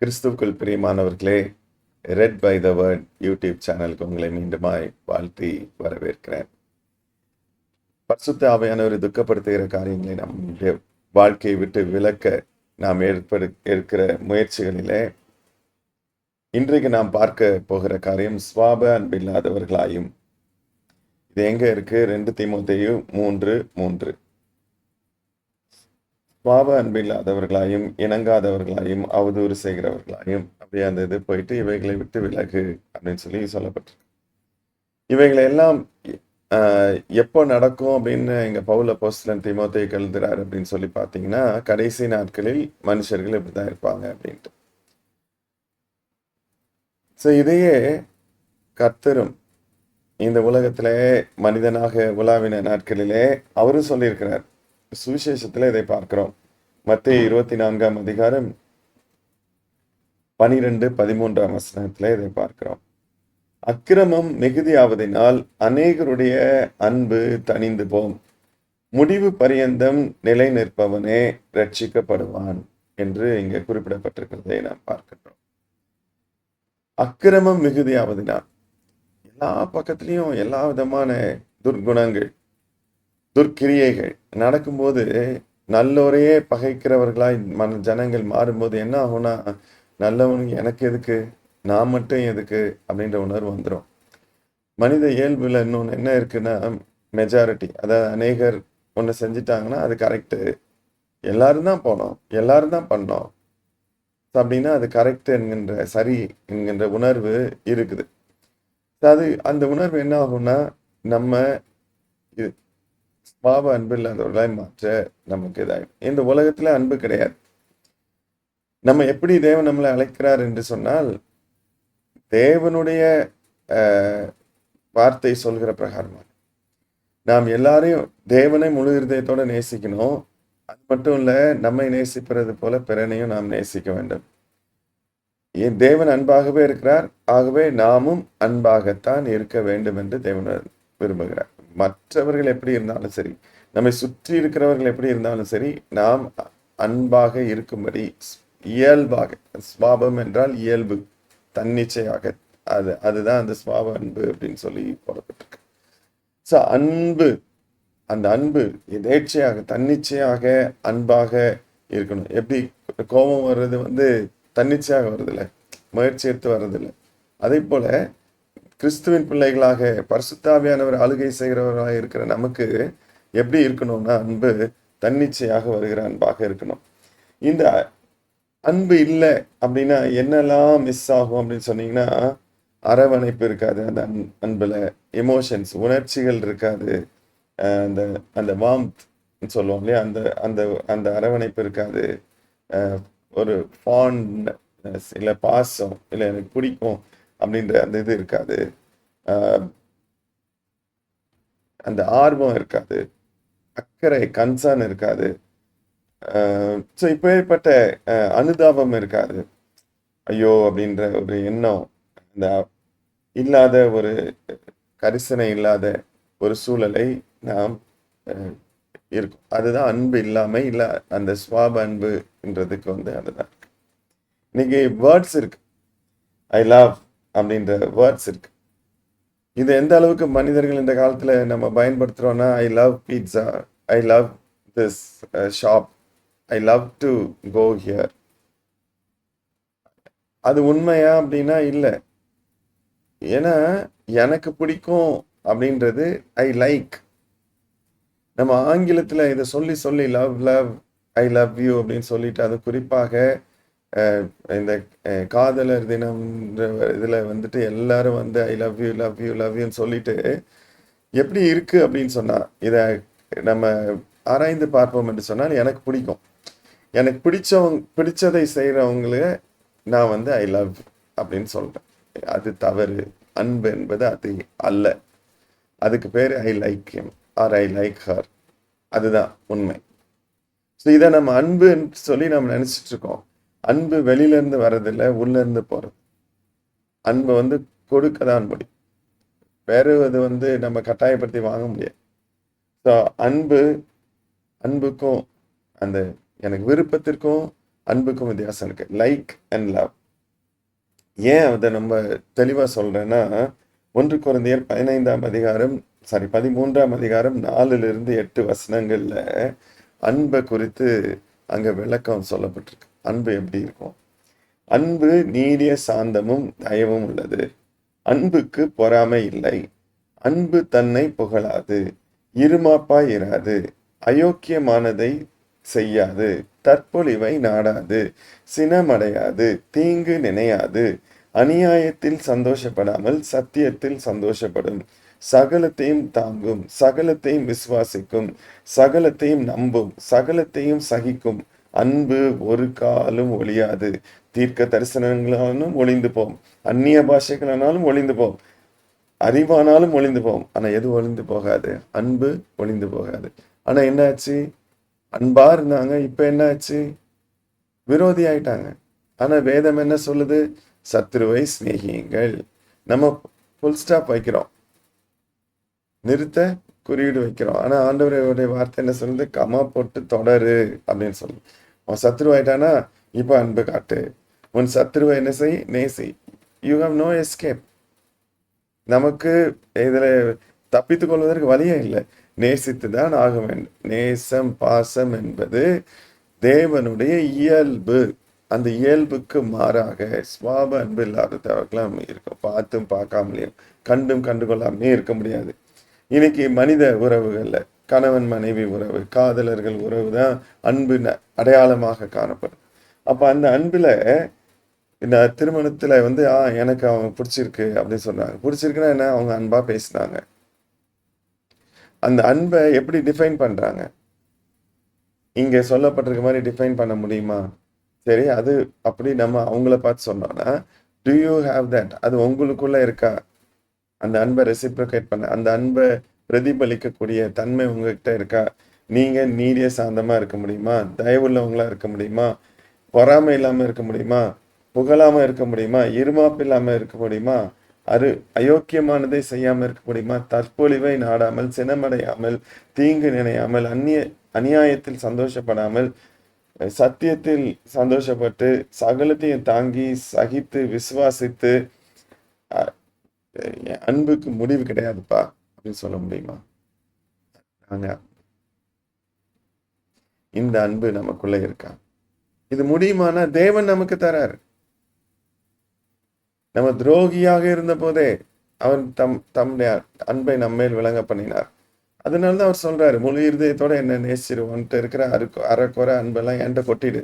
கிறிஸ்துவுக்குள் பிரியமானவர்களே, red by the word YouTube சேனலுக்கு உங்களை மீண்டுமாய் வாழ்த்தி வரவேற்கிறேன். பரிசுத்த ஆவியானவரை துக்கப்படுத்துகிற காரியங்களை நம்முடைய வாழ்க்கையை விட்டு விலக்க நாம் எடுக்கிற முயற்சிகளிலே இன்றைக்கு நாம் பார்க்க போகிற காரியம் சுவாப அன்பில்லாதவர்களாயும். இது எங்க இருக்கு? 2 தீமோத்தேயு 3:3. சுவாப அன்பில்லாதவர்களாயும், இணங்காதவர்களாயும், அவதூறு செய்கிறவர்களாயும், அப்படியே அந்த இது போயிட்டு இவைகளை விட்டு விலகு அப்படின்னு சொல்லப்பட்டிருக்கு. இவைகளை எல்லாம் எப்போ நடக்கும் அப்படின்னு எங்க பவுல் அப்போஸ்தலன் தீமோத்தேயுக்கு எழுதுறாரு அப்படின்னு சொல்லி பார்த்தீங்கன்னா, கடைசி நாட்களில் மனுஷர்கள் இப்படிதான் இருப்பாங்க அப்படின்ட்டு. ஸோ இதையே கர்த்தரும் இந்த உலகத்திலே மனிதனாக உலாவின நாட்களிலே அவரும் சொல்லியிருக்கிறார். சுவிசேஷத்துல இதை பார்க்கிறோம். மத்தேயு 24ஆம் அதிகாரம் 12-13ஆம் வசனத்துல இதை பார்க்கிறோம். அக்கிரமம் மிகுதியாவதினால் அநேகருடைய அன்பு தணிந்து போம், முடிவு பரியந்தம் நிலை நிற்பவனே ரட்சிக்கப்படுவான் என்று இங்கே குறிப்பிடப்பட்டிருக்கிறதை நாம் பார்க்கிறோம். அக்கிரமம் மிகுதியாவதினால் எல்லா பக்கத்திலையும் எல்லா விதமான துர்குணங்கள், துர்க்கிரியைகள் நடக்கும்போது நல்லோரையே பகைக்கிறவர்களாய் ஜனங்கள் மாறும்போது என்ன ஆகும்னா, நல்லவனுக்கு எனக்கு எதுக்கு, நான் மட்டும் எதுக்கு அப்படின்ற உணர்வு வந்துடும். மனித இயல்புல இன்னொன்று என்ன இருக்குன்னா, மெஜாரிட்டி, அதாவது அநேகர் ஒன்று செஞ்சிட்டாங்கன்னா அது கரெக்டு, எல்லாரும் தான் போனோம், எல்லாரும் தான் பண்ணோம் அப்படின்னா அது கரெக்ட் என்கின்ற, சரி என்கின்ற உணர்வு இருக்குது. அது அந்த உணர்வு என்ன ஆகும்னா, நம்ம பாவ அன்பு இல்லாதவர்களாய் மாற்ற நமக்கு இதாகும். இந்த உலகத்துல அன்பு கிடையாது. நம்ம எப்படி தேவன் நம்மளை அழைக்கிறார் என்று சொன்னால், தேவனுடைய வார்த்தை சொல்கிற பிரகாரமாக நாம் எல்லாரையும் தேவனை முழு இருதயத்தோட நேசிக்கணும். அது மட்டும் இல்ல, நம்மை நேசிப்பது போல பிறனையும் நாம் நேசிக்க வேண்டும். தேவன் அன்பாகவே இருக்கிறார், ஆகவே நாமும் அன்பாகத்தான் இருக்க வேண்டும் என்று தேவன் விரும்புகிறார். மற்றவர்கள் எப்படி இருந்தாலும் சரி, நம்மை சுற்றி இருக்கிறவர்கள் எப்படி இருந்தாலும் சரி, நாம் அன்பாக இருக்கும்படி இயல்பாக, ஸ்வாபம் என்றால் இயல்பு, தன்னிச்சையாக, அதுதான் அந்த ஸ்வாப அன்பு அப்படின்னு சொல்லி போடப்பட்டிருக்கு. ஸோ அன்பு, அந்த அன்பு எதேச்சையாக, தன்னிச்சையாக, அன்பாக இருக்கணும். எப்படி கோபம் வர்றது தன்னிச்சையாக வருதில்லை, முயற்சி எடுத்து வர்றதில்லை. அதே போல கிறிஸ்துவின் பிள்ளைகளாக பரிசுத்த ஆவியானவர் ஆளுகை செய்கிறவர்களாக இருக்கிற நமக்கு எப்படி இருக்கணும்னா, அன்பு தன்னிச்சையாக வருகிற அன்பாக இருக்கணும். இந்த அன்பு இல்லை அப்படின்னா என்னெல்லாம் மிஸ் ஆகும் அப்படின்னு சொன்னீங்கன்னா, அரவணைப்பு இருக்காது, அந்த அன்புல எமோஷன்ஸ், உணர்ச்சிகள் இருக்காது, அந்த அந்த வார்ம்த் சொல்லுவோம் இல்லையா, அந்த அந்த அந்த அரவணைப்பு இருக்காது, ஒரு ஃபாண்ட் இல்லை பாசம், இல்லை எனக்கு பிடிக்கும் அப்படின்ற அந்த இது இருக்காது, அந்த ஆர்வம் இருக்காது, அக்கறை கன்சர்ன் இருக்காது. ஸோ இப்பேற்பட்ட அனுதாபம் இருக்காது, ஐயோ அப்படின்ற ஒரு எண்ணம், அந்த இல்லாத ஒரு கரிசனை இல்லாத ஒரு சூழலை நாம் இருக்கும். அதுதான் அன்பு இல்லாமல் இல்லை, அந்த ஸ்வாப அன்புன்றதுக்கு அதுதான். இன்னைக்கு வேர்ட்ஸ் இருக்கு, ஐ லவ் அப்படின்ற வேர்ட்ஸ் இருக்கு. இது எந்த அளவுக்கு மனிதர்கள் இந்த காலத்துல நம்ம பயன்படுத்துறோம்னா, I love pizza, I love this shop, I love to go here. அது உண்மையா அப்படின்னா இல்லை. ஏன்னா எனக்கு பிடிக்கும் அப்படின்றது ஐ லைக். நம்ம ஆங்கிலத்துல இதை சொல்லி சொல்லி love love, I love you அப்படின்னு சொல்லிட்டு, அது குறிப்பாக இந்த காதலர் தினம் இதுல எல்லாரும் I love you love you love யூன்னு சொல்லிட்டு எப்படி இருக்கு அப்படின்னு சொன்னா, இதை நம்ம ஆராய்ந்து பார்ப்போம் என்று சொன்னால், எனக்கு பிடிக்கும், எனக்கு பிடிச்சதை செய்யறவங்கள நான் ஐ லவ் அப்படின்னு சொல்றேன். அது தவறு. அன்பு என்பது அது அல்ல. அதுக்கு பேரு I like him R I like her. அதுதான் உண்மை. ஸோ இதை நம்ம அன்புன்னு சொல்லி நம்ம நினைச்சிட்டு இருக்கோம். அன்பு வெளியில இருந்து வர்றதில்லை, உள்ள இருந்து போறது. அன்பு கொடுக்க தான் முடியும், வேறு நம்ம கட்டாயப்படுத்தி வாங்க முடியாது. ஸோ அன்புக்கும் அந்த எனக்கு விருப்பத்திற்கும் அன்புக்கும் வித்தியாசம் இருக்கு. Like and love. ஏன் அதை நம்ம தெளிவா சொல்றேன்னா, 1 கொரிந்தியர் 13ஆம் அதிகாரம் 4-8 வசனங்கள்ல அன்பை குறித்து அங்க விளக்கம் சொல்லப்பட்டிருக்கு. அன்பு எப்படி இருக்கும்? அன்பு நீடிய சாந்தமும் தயவும் உள்ளது. அன்புக்கு பொறாமை இல்லை. அன்பு தன்னை புகழாது, இருமாப்பாய் இராது, அயோக்கியமானதை செய்யாது, தற்பொழிவை நாடாது, சினமடையாது, தீங்கு நினையாது, அநியாயத்தில் சந்தோஷப்படாமல் சத்தியத்தில் சந்தோஷப்படும், சகலத்தையும் தாங்கும், சகலத்தையும் விசுவாசிக்கும், சகலத்தையும் நம்பும், சகலத்தையும் சகிக்கும். அன்பு ஒரு காலும் ஒழியாது. தீர்க்க தரிசனங்களாலும் ஒளிந்து போம், அந்நிய பாஷைகளானாலும் ஒளிந்து போம், அறிவானாலும் ஒளிந்து போம். ஆனா எது ஒளிந்து போகாது? அன்பு ஒளிந்து போகாது. ஆனா என்னாச்சு? அன்பா இருந்தாங்க, இப்ப என்னாச்சு? விரோதி ஆயிட்டாங்க. ஆனா வேதம் என்ன சொல்லுது? சத்ருவை சிநேகியுங்கள். நம்ம ஃபுல் ஸ்டாப் வைக்கிறோம், நிறுத்த குறியீடு வைக்கிறோம். ஆனா ஆண்டவருடைய வார்த்தை என்ன சொல்லுது? கமா போட்டு தொடரு அப்படின்னு சொல்லுது. உன் சத்ரு ஆயிட்டானா இப்ப அன்பு காட்டு. உன் சத்ருவை என்ன செய்? நேசி. You have no escape. நமக்கு இதுல தப்பித்துக் கொள்வதற்கு வழியே இல்லை. நேசித்து தான் ஆக வேண்டும். நேசம், பாசம் என்பது தேவனுடைய இயல்பு. அந்த இயல்புக்கு மாறாக சுவாப அன்பு இல்லாதவர்களாம் இருக்கும். பார்த்தும் பார்க்காமலேயும் கண்டும் கண்டுகொள்ளாமலே இருக்க முடியாது. இன்னைக்கு மனித உறவுகள்ல கணவன் மனைவி உறவு, காதலர்கள் உறவு தான் அன்பு அடையாளமாக காணப்படும். அப்ப அந்த அன்புல இந்த திருமணத்துல வந்து எனக்கு அவங்க பிடிச்சிருக்கு அப்படின்னு சொன்னாங்க. பிடிச்சிருக்குன்னா என்ன? அவங்க அன்பா பேசினாங்க. அந்த அன்பை எப்படி டிஃபைன் பண்றாங்க? இங்க சொல்லப்பட்டிருக்க மாதிரி டிஃபைன் பண்ண முடியுமா? சரி, அது அப்படி நம்ம அவங்கள பார்த்து சொன்னோம்னா, டு யூ ஹேவ் தட்? அது உங்களுக்குள்ள இருக்கா? அந்த அன்பை ரெசிப்ரோகேட் பண்ண, அந்த அன்பை பிரதிபலிக்கக்கூடிய தன்மை உங்ககிட்ட இருக்கா? நீங்க நீடிய சாந்தமா இருக்க முடியுமா? தயவுள்ளவங்களா இருக்க முடியுமா? பொறாமை இல்லாம இருக்க முடியுமா? புகழாம இருக்க முடியுமா? இருமாப்பு இல்லாம இருக்க முடியுமா? அயோக்கியமானதை செய்யாம இருக்க முடியுமா? தற்பொழிவை நாடாமல், சினமடையாமல், தீங்கு நினையாமல், அநியாயத்தில் சந்தோஷப்படாமல், சத்தியத்தில் சந்தோஷப்பட்டு, சகலத்தையும் தாங்கி சகித்து விசுவாசித்து, அன்புக்கு முடிவு கிடையாதுப்பா அப்படின்னு சொல்ல முடியுமா? இந்த அன்பு நமக்குள்ள இருக்கா? இது முடியுமானா தேவன் நமக்கு தராரு. நம்ம துரோகியாக இருந்த போதே அவர் தம்முடைய அன்பை நம்மேல் விளங்க பண்ணினார். அதனாலதான் அவர் சொல்றாரு, முழு இருதயத்தோட என்ன நேசிரு, உன்கிட்ட இருக்கிற அரைக்குறை அன்பெல்லாம் என்கிட்ட கொட்டிடு,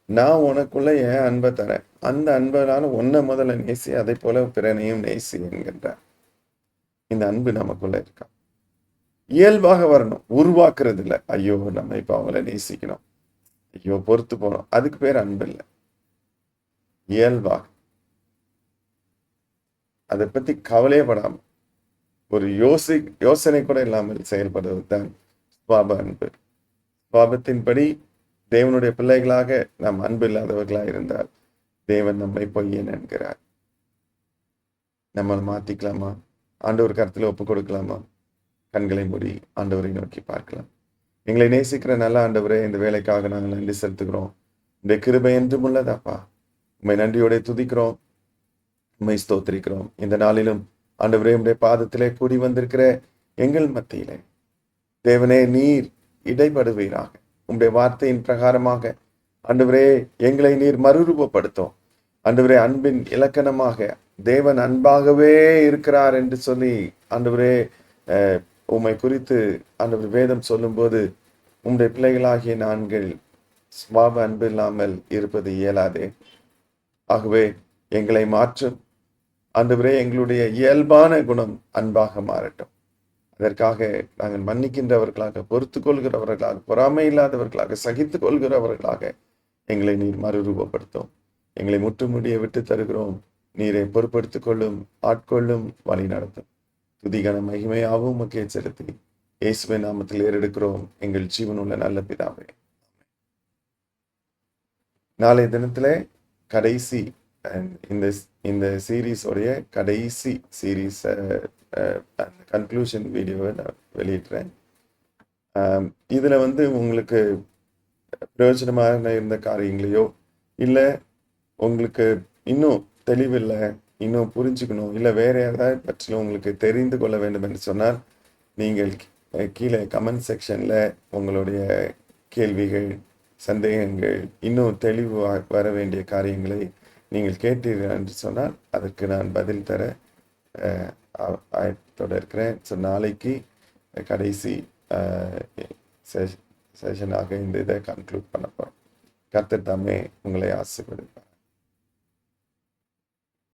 நான் உனக்குள்ள என் அன்பை தரேன். அந்த அன்பனால உன்னை முதல்ல நேசி, அதை போல பிறனையும் நேசி என்கின்றார். இந்த அன்பு நமக்குள்ள இருக்கா? இயல்பாக வரணும், உருவாக்குறது இல்லை. ஐயோ நம்ம இப்ப அவங்கள நேசிக்கணும், ஐயோ பொறுத்து போனோம், அதுக்கு பேர் அன்பு இல்லை. இயல்பாக அதை பத்தி கவலையே படாம, ஒரு யோசனை கூட இல்லாமல் செயல்படுவது தான் சுவாப அன்பு. சுவாபத்தின்படி தேவனுடைய பிள்ளைகளாக நாம் அன்பு இல்லாதவர்களாக இருந்தால் தேவன் நம்மை பொய்யன் என்கிறார். நம்ம மாத்திக்கலாமா? ஆண்டவர் கருத்துல ஒப்பு கொடுக்கலாமா? கண்களை மூடி ஆண்டவரை நோக்கி பார்க்கலாம். எங்களை நேசிக்கிற நல்ல ஆண்டவரே, இந்த வேலைக்காக நாங்கள் நன்றி செலுத்துகிறோம். இந்த கிருபை என்றும் உள்ளதாப்பா. உண்மை நன்றியோட துதிக்கிறோம், உண்மை ஸ்தோத்திரிக்கிறோம். இந்த நாளிலும் ஆண்டவரே, உடைய பாதத்திலே கூடி வந்திருக்கிற எங்கள் மத்தியிலே தேவனே, நீர் இடைப்படுவீராக. உங்களுடைய வார்த்தையின் பிரகாரமாக ஆண்டவரே எங்களை நீர் மறுரூபப்படுத்தும். ஆண்டவரே, அன்பின் இலக்கணமாக தேவன் அன்பாகவே இருக்கிறார் என்று சொல்லி ஆண்டவரே உம்மை குறித்து ஆண்டவர் வேதம் சொல்லும்போது, உம்முடைய பிள்ளைகளாகிய நாங்கள் சுவாப அன்பு இல்லாமல் இருப்பது இயலாதே. ஆகவே எங்களை மாற்றும் ஆண்டவரே. எங்களுடைய இயல்பான குணம் அன்பாக மாறட்டும். அதற்காக நாங்கள் மன்னிக்கின்றவர்களாக, பொறுத்து கொள்கிறவர்களாக, பொறாமை இல்லாதவர்களாக, சகித்து கொள்கிறவர்களாக எங்களை நீர் மறுரூபப்படுத்தும். எங்களை முற்றுமுடிய விட்டு தருகிறோம். நீரை பொறுப்படுத்திக் கொள்ளும், ஆட்கொள்ளும், வழி நடத்தும். துதிகன மகிமையாவும் உமக்கே செலுத்தி இயேசுவின் நாமத்தில் ஏறெடுக்கிறோம் எங்கள் ஜீவனுள்ள நல்ல பிதாவே. நாளைய தினத்துல கடைசி இந்த சீரீஸோடைய கடைசி சீரீஸ் கன்க்ளூஷன் வீடியோவை நான் வெளியிடுறேன். இதுல உங்களுக்கு பிரயோஜனமாக இருந்த காரியங்களையோ இல்லை உங்களுக்கு இன்னும் தெளிவில்லை, இன்னும் புரிஞ்சுக்கணும், இல்லை வேறு ஏதாவது பற்றிலும் உங்களுக்கு தெரிந்து கொள்ள வேண்டும் என்று சொன்னால் நீங்கள் கீழே கமெண்ட் செக்ஷனில் உங்களுடைய கேள்விகள், சந்தேகங்கள், இன்னும் தெளிவு வர வேண்டிய காரியங்களை நீங்கள் கேட்டீர்கள் என்று சொன்னால் அதற்கு நான் பதில் தர ஆயத்தோடு இருக்கிறேன். ஸோ நாளைக்கு கடைசி செஷனாக இந்த இதை கன்க்ளூட் பண்ண போகிறோம். கர்த்தர் தாமே உங்களை ஆசீர்வதிப்பார்.